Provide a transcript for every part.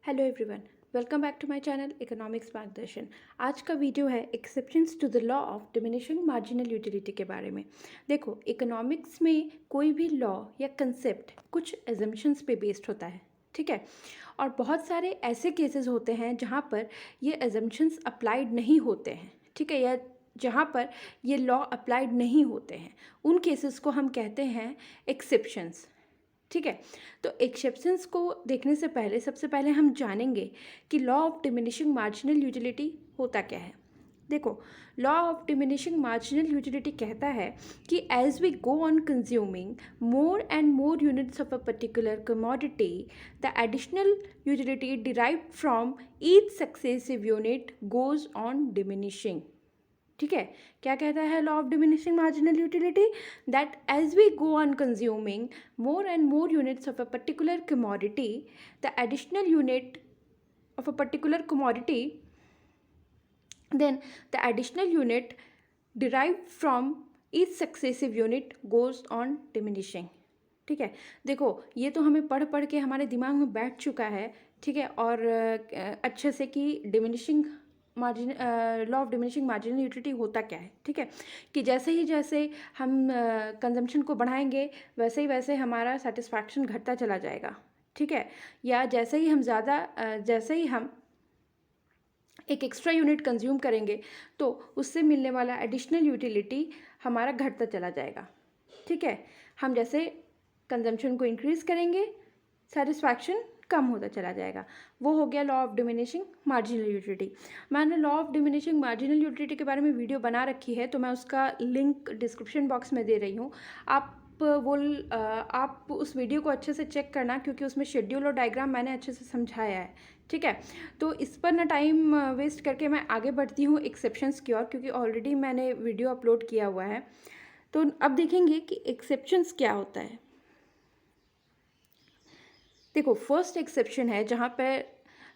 Hello everyone, welcome back to my channel economics Margdarshan. आज का video है exceptions to the law of diminishing marginal utility के बारे में। देखो, इकोनॉमिक्स में कोई भी लॉ या कंसेप्ट कुछ एजम्पशंस पे बेस्ड होता है, ठीक है। और बहुत सारे ऐसे केसेस होते हैं जहाँ पर ये एजम्पशंस अप्लाइड नहीं होते हैं, ठीक है, या जहाँ पर ये लॉ अप्लाइड नहीं होते हैं, उन केसेस को हम कहते हैं एक्सेप्शंस, ठीक है। तो एक्सेप्शंस को देखने से पहले सबसे पहले हम जानेंगे कि law of diminishing marginal utility होता क्या है। देखो, law of diminishing marginal utility कहता है कि as we go on consuming more and more units of a particular commodity, the additional utility derived from each successive unit goes on diminishing, ठीक है। क्या कहता है law of diminishing marginal utility? That as we go on consuming more and more units of a particular commodity, the additional unit of a particular commodity, then the additional unit derived from each successive unit goes on diminishing, ठीक है। देखो, ये तो हमें पढ़ पढ़ के हमारे दिमाग में बैठ चुका है, ठीक है, और अच्छे से कि diminishing margin law of diminishing marginal utility होता क्या है, ठीक है। कि जैसे हम कंजम्पशन को बढ़ाएंगे वैसे ही हमारा सेटिस्फैक्शन घटता चला जाएगा, ठीक है। या जैसे ही हम एक एक्स्ट्रा यूनिट कंज्यूम करेंगे तो उससे मिलने वाला एडिशनल यूटिलिटी हमारा घटता चला जाएगा, ठीक है। हम जैसे कंजम्पशन को इंक्रीज़ करेंगे, सेटिस्फैक्शन कम होता चला जाएगा। वो हो गया law of diminishing marginal utility. मैंने law of diminishing marginal utility के बारे में वीडियो बना रखी है, तो मैं उसका लिंक डिस्क्रिप्शन बॉक्स में दे रही हूँ। आप उस वीडियो को अच्छे से चेक करना, क्योंकि उसमें शेड्यूल और डायग्राम मैंने अच्छे से समझाया है, ठीक है। तो इस पर ना टाइम वेस्ट करके मैं आगे बढ़ती हूँ एक्सेप्शंस की ओर, क्योंकि ऑलरेडी मैंने वीडियो अपलोड किया हुआ है। तो अब देखेंगे कि एक्सेप्शंस क्या होता है। देखो, फर्स्ट एक्सेप्शन है जहाँ पर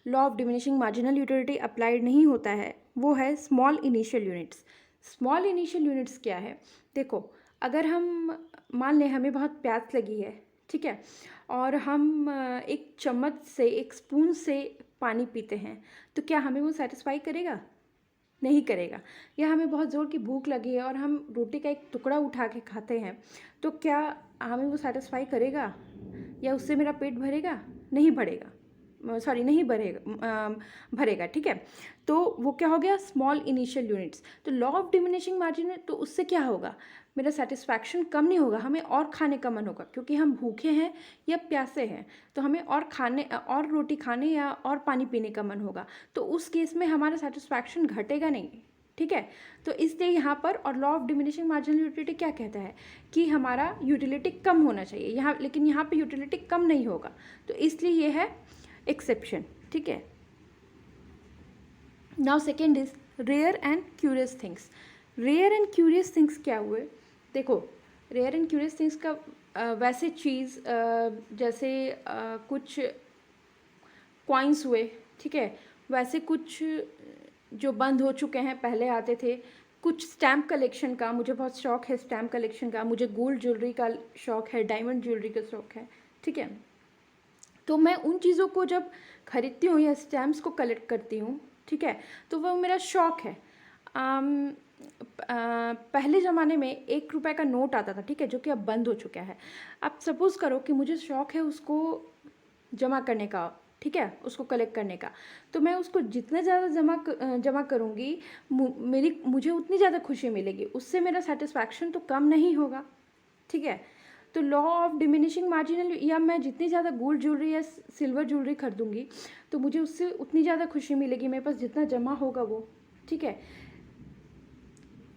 law of diminishing marginal utility applied नहीं होता है, वो है small initial units. Small initial units क्या है? देखो, अगर हम मान लें हमें बहुत प्यास लगी है, ठीक है, और हम एक चम्मच से, एक स्पून से पानी पीते हैं, तो क्या हमें वो सेटिस्फाई करेगा? नहीं करेगा। या हमें बहुत ज़ोर की भूख लगी है और हम रोटी का एक टुकड़ा उठा के खाते हैं, तो क्या हमें वो सेटिस्फाई करेगा? या उससे मेरा पेट भरेगा? नहीं भरेगा, सॉरी, नहीं भरेगा, ठीक है। तो वो क्या हो गया? Small initial units. तो लॉ ऑफ डिमिनिशिंग मार्जिन, तो उससे क्या होगा? मेरा सेटिस्फैक्शन कम नहीं होगा, हमें और खाने का मन होगा, क्योंकि हम भूखे हैं या प्यासे हैं, तो हमें और रोटी खाने या और पानी पीने का मन होगा। तो उस केस में हमारा सेटिस्फैक्शन घटेगा नहीं, ठीक है। तो इसलिए यहाँ पर, और law of diminishing marginal utility क्या कहता है कि हमारा यूटिलिटी कम होना चाहिए यहाँ, लेकिन यहाँ पे यूटिलिटी कम नहीं होगा, तो इसलिए ये है एक्सेप्शन, ठीक है। Now second is rare and curious things. Rare and curious things क्या हुए? देखो, रेयर एंड क्यूरियस थिंग्स का वैसे चीज़ जैसे कुछ कॉइन्स हुए, ठीक है, वैसे कुछ जो बंद हो चुके हैं, पहले आते थे। कुछ स्टैम्प कलेक्शन का, मुझे बहुत शौक है स्टैम्प कलेक्शन का, मुझे गोल्ड ज्वेलरी का शौक है, डायमंड ज्वेलरी का शौक है, ठीक है। तो मैं उन चीज़ों को जब खरीदती हूँ या स्टैम्प्स को कलेक्ट करती हूँ, ठीक है, तो वो मेरा शौक है। पहले ज़माने में 1 रुपए का नोट आता था, ठीक है, जो कि अब बंद हो चुका है। अब सपोज़ करो कि मुझे शौक है उसको जमा करने का, ठीक है, उसको कलेक्ट करने का, तो मैं उसको जितने ज़्यादा जमा करूँगी, मुझे उतनी ज़्यादा खुशी मिलेगी, उससे मेरा सेटिस्फैक्शन तो कम नहीं होगा, ठीक है। तो लॉ ऑफ डिमिनिशिंग मार्जिनल, या मैं जितनी ज़्यादा गोल्ड ज्वेलरी या सिल्वर ज्वेलरी खरीदूँगी तो मुझे उससे उतनी ज़्यादा खुशी मिलेगी, मेरे पास जितना जमा होगा वो, ठीक है।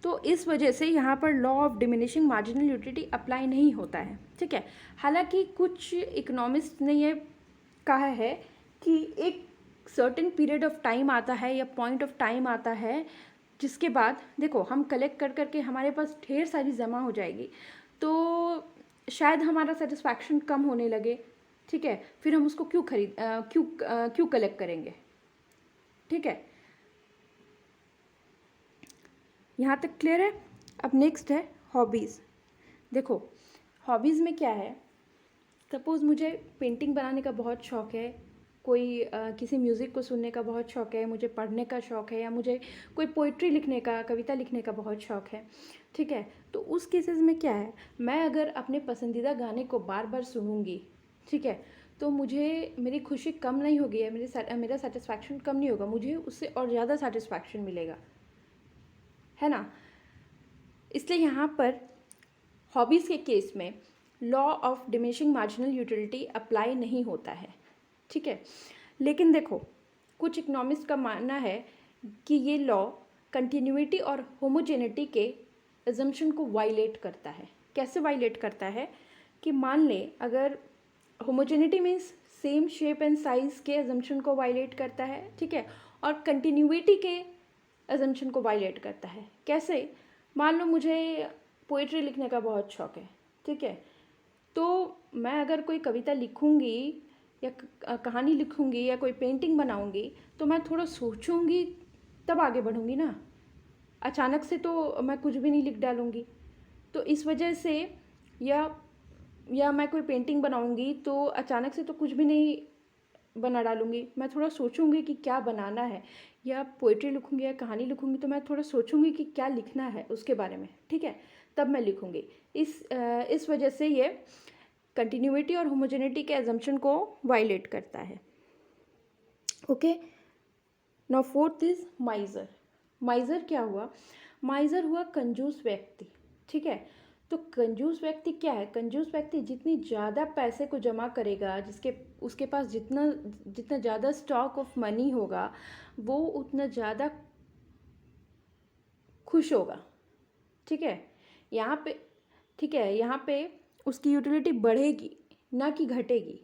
तो इस वजह से यहाँ पर law of diminishing marginal utility apply नहीं होता है, ठीक है। हालांकि कुछ इकोनॉमिस्ट ने ये कहा है कि एक सर्टेन पीरियड ऑफ टाइम आता है या पॉइंट ऑफ टाइम आता है जिसके बाद, देखो, हम कलेक्ट कर करके हमारे पास ढेर सारी जमा हो जाएगी, तो शायद हमारा सेटिस्फैक्शन कम होने लगे, ठीक है। फिर हम उसको क्यों कलेक्ट करेंगे, ठीक है। यहाँ तक क्लियर है? अब नेक्स्ट है हॉबीज़। देखो, हॉबीज़ में क्या है, सपोज़ मुझे पेंटिंग बनाने का बहुत शौक है, किसी म्यूज़िक को सुनने का बहुत शौक़ है, मुझे पढ़ने का शौक़ है, या मुझे कोई पोइट्री लिखने का, कविता लिखने का बहुत शौक़ है, ठीक है। तो उस केसेस में क्या है, मैं अगर अपने पसंदीदा गाने को बार बार सुनूंगी, ठीक है, तो मुझे मेरी खुशी कम नहीं होगी, या मेरा सेटिस्फैक्शन कम नहीं होगा, मुझे उससे और ज़्यादा सेटिस्फैक्शन मिलेगा, है ना। इसलिए यहाँ पर हॉबीज़ के केस में law of diminishing marginal utility apply नहीं होता है, ठीक है। लेकिन देखो, कुछ इकोनॉमिस्ट का मानना है कि ये लॉ कंटिन्यूटी और होमोजेनिटी के अजम्पशन को वायलेट करता है। कैसे वायलेट करता है कि मान ले, अगर homogeneity means same shape and size के अजम्पशन को वायलेट करता है, ठीक है, और कंटिन्यूटी के अजम्पशन को वायलेट करता है। कैसे? मान लो मुझे पोइट्री लिखने का बहुत शौक़ है, ठीक है, तो मैं अगर कोई कविता लिखूंगी या कहानी लिखूंगी या कोई पेंटिंग बनाऊंगी, तो मैं थोड़ा सोचूंगी तब आगे बढ़ूंगी ना, अचानक से तो मैं कुछ भी नहीं लिख डालूंगी। तो इस वजह से, या मैं कोई पेंटिंग बनाऊंगी तो अचानक से तो कुछ भी नहीं बना डालूंगी, मैं थोड़ा सोचूंगी कि क्या बनाना है, या पोइट्री लिखूंगी या कहानी लिखूंगी तो मैं थोड़ा सोचूंगी कि क्या लिखना है उसके बारे में, ठीक है, तब मैं लिखूंगी। इस वजह से ये कंटिन्यूटी और होमोजेनिटी के एजम्पशन को वायलेट करता है। Okay, now fourth is माइजर। माइजर क्या हुआ? माइजर हुआ कंजूस व्यक्ति, ठीक है। तो कंजूस व्यक्ति क्या है? कंजूस व्यक्ति जितनी ज़्यादा पैसे को जमा करेगा, उसके पास जितना जितना ज़्यादा स्टॉक ऑफ मनी होगा, वो उतना ज़्यादा खुश होगा, ठीक है। यहाँ पे, ठीक है, यहाँ पे उसकी यूटिलिटी बढ़ेगी ना कि घटेगी,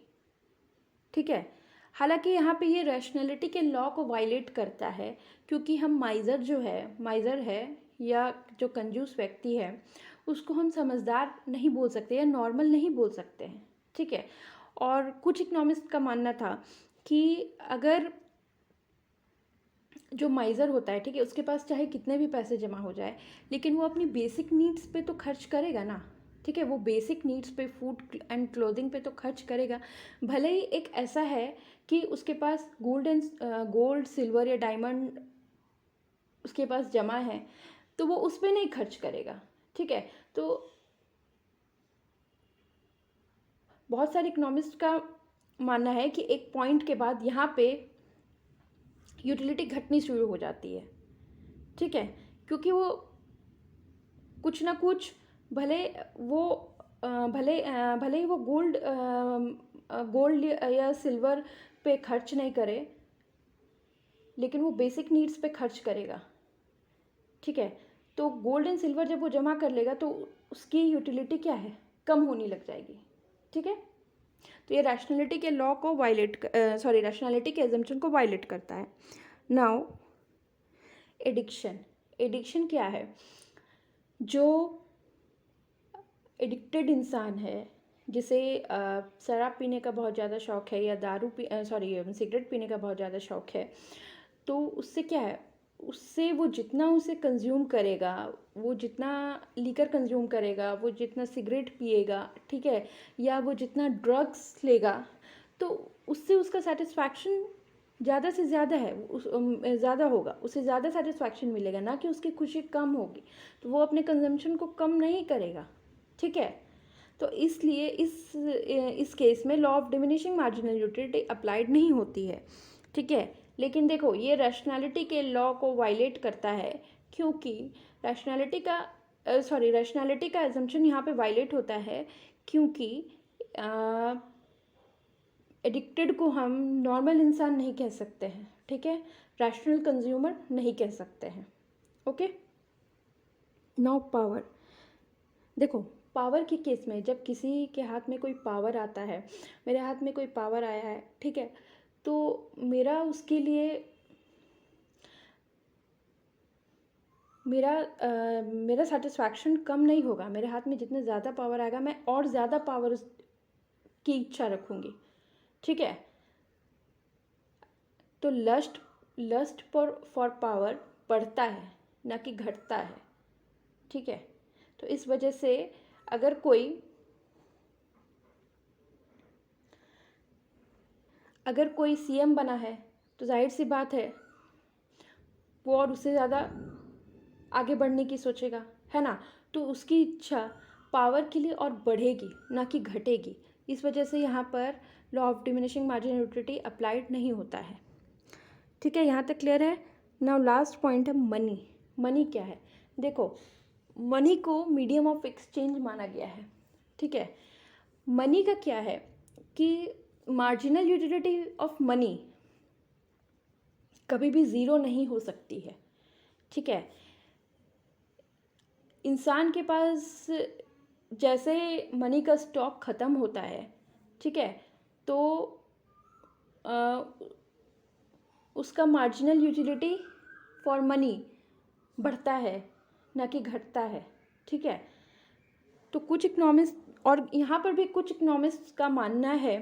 ठीक है। हालांकि यहाँ पे ये रैशनैलिटी के लॉ को वायलेट करता है, क्योंकि हम माइजर है या जो कंजूस व्यक्ति है, उसको हम समझदार नहीं बोल सकते या नॉर्मल नहीं बोल सकते हैं, ठीक है। और कुछ इकोनॉमिस्ट का मानना था कि अगर जो माइजर होता है, ठीक है, उसके पास चाहे कितने भी पैसे जमा हो जाए, लेकिन वो अपनी बेसिक नीड्स पे तो खर्च करेगा ना, ठीक है। वो बेसिक नीड्स पे, फूड एंड क्लोथिंग पे तो खर्च करेगा। भले ही एक ऐसा है कि उसके पास गोल्ड सिल्वर या डायमंड उसके पास जमा है, तो वो उस पर नहीं खर्च करेगा, ठीक है। तो बहुत सारे इकोनॉमिस्ट का मानना है कि एक पॉइंट के बाद यहाँ पे यूटिलिटी घटनी शुरू हो जाती है, ठीक है, क्योंकि वो कुछ ना कुछ, भले वो भले ही वो गोल्ड या सिल्वर पे खर्च नहीं करे, लेकिन वो बेसिक नीड्स पे खर्च करेगा, ठीक है। तो गोल्ड एंड सिल्वर जब वो जमा कर लेगा तो उसकी यूटिलिटी क्या है, कम होने लग जाएगी, ठीक है। तो ये रैशनैलिटी के लॉ को रैशनैलिटी के एजम्पशन को वायलेट करता है। नाउ एडिक्शन क्या है? जो एडिक्टेड इंसान है, जिसे शराब पीने का बहुत ज़्यादा शौक़ है, या सिगरेट पीने का बहुत ज़्यादा शौक़ है, तो उससे क्या है, उससे वो जितना उसे कंज्यूम करेगा, वो जितना लीकर कंज्यूम करेगा, वो जितना सिगरेट पिएगा, ठीक है, या वो जितना ड्रग्स लेगा, तो उससे उसका सेटिस्फैक्शन ज़्यादा से ज़्यादा ज़्यादा होगा, उसे ज़्यादा सेटिस्फैक्शन मिलेगा, ना कि उसकी खुशी कम होगी। तो वो अपने कंजम्पशन को कम नहीं करेगा, ठीक है। तो इसलिए इस केस में law of diminishing marginal utility applied नहीं होती है, ठीक है। लेकिन देखो, ये रैशनैलिटी के लॉ को वायलेट करता है, क्योंकि रैशनैलिटी का एजम्पशन यहाँ पे वायलेट होता है, क्योंकि एडिक्टेड को हम नॉर्मल इंसान नहीं कह सकते हैं, ठीक है, रैशनल कंज्यूमर नहीं कह सकते हैं। Okay, now power. देखो, पावर के केस में जब किसी के हाथ में कोई पावर आता है, मेरे हाथ में कोई पावर आया है, ठीक है, तो मेरा सेटिस्फैक्शन कम नहीं होगा। मेरे हाथ में जितने ज़्यादा पावर आएगा, मैं और ज़्यादा पावर की इच्छा रखूँगी, ठीक है। तो लस्ट फॉर पावर बढ़ता है, ना कि घटता है, ठीक है। तो इस वजह से अगर कोई सीएम बना है तो जाहिर सी बात है वो और उससे ज़्यादा आगे बढ़ने की सोचेगा, है ना। तो उसकी इच्छा पावर के लिए और बढ़ेगी, ना कि घटेगी। इस वजह से यहाँ पर law of diminishing marginal utility applied नहीं होता है। ठीक है, यहाँ तक क्लियर है। नाउ लास्ट पॉइंट है मनी। मनी क्या है? देखो, मनी को मीडियम ऑफ एक्सचेंज माना गया है। ठीक है, मनी का क्या है कि मार्जिनल यूटिलिटी ऑफ मनी कभी भी ज़ीरो नहीं हो सकती है। ठीक है, इंसान के पास जैसे मनी का स्टॉक ख़त्म होता है, ठीक है, तो उसका मार्जिनल यूटिलिटी फॉर मनी बढ़ता है, ना कि घटता है। ठीक है, तो कुछ इकोनॉमिस्ट, और यहाँ पर भी कुछ इकोनॉमिस्ट का मानना है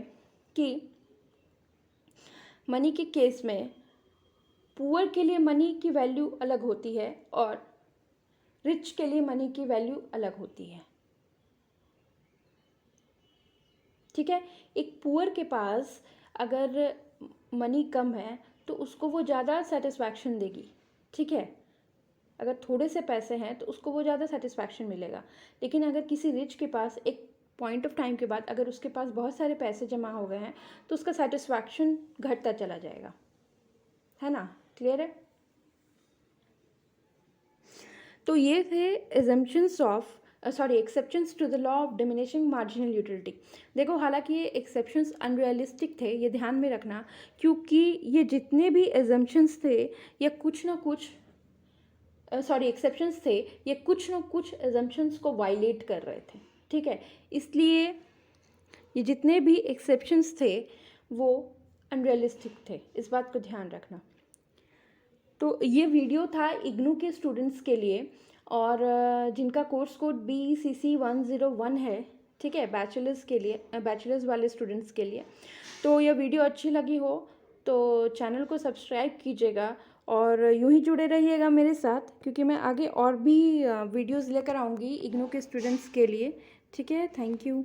कि मनी के केस में पुअर के लिए मनी की वैल्यू अलग होती है और रिच के लिए मनी की वैल्यू अलग होती है। ठीक है, एक पुअर के पास अगर मनी कम है तो उसको वो ज़्यादा सेटिस्फैक्शन देगी। ठीक है, अगर थोड़े से पैसे हैं तो उसको वो ज़्यादा सेटिस्फैक्शन मिलेगा। लेकिन अगर किसी रिच के पास एक पॉइंट ऑफ टाइम के बाद अगर उसके पास बहुत सारे पैसे जमा हो गए हैं तो उसका सेटिस्फैक्शन घटता चला जाएगा, है ना। क्लियर है? तो ये थे exceptions to the law of diminishing marginal utility. देखो, हालांकि ये एक्सेप्शंस अनरियलिस्टिक थे, ये ध्यान में रखना, क्योंकि ये जितने भी एजम्पशंस थे या कुछ ना कुछ एक्सेप्शंस थे, ये कुछ ना कुछ एजम्पशंस को वायलेट कर रहे थे। ठीक है, इसलिए ये जितने भी एक्सेप्शंस थे वो अनरियलिस्टिक थे, इस बात को ध्यान रखना। तो ये वीडियो था इग्नू के स्टूडेंट्स के लिए, और जिनका कोर्स कोड BCC101 है। ठीक है, बैचलर्स के लिए, बैचलर्स वाले स्टूडेंट्स के लिए। तो यह वीडियो अच्छी लगी हो तो चैनल को सब्सक्राइब कीजिएगा और यूं ही जुड़े रहिएगा मेरे साथ, क्योंकि मैं आगे और भी वीडियोस लेकर आऊँगी इग्नू के स्टूडेंट्स के लिए। ठीक है, थैंक यू।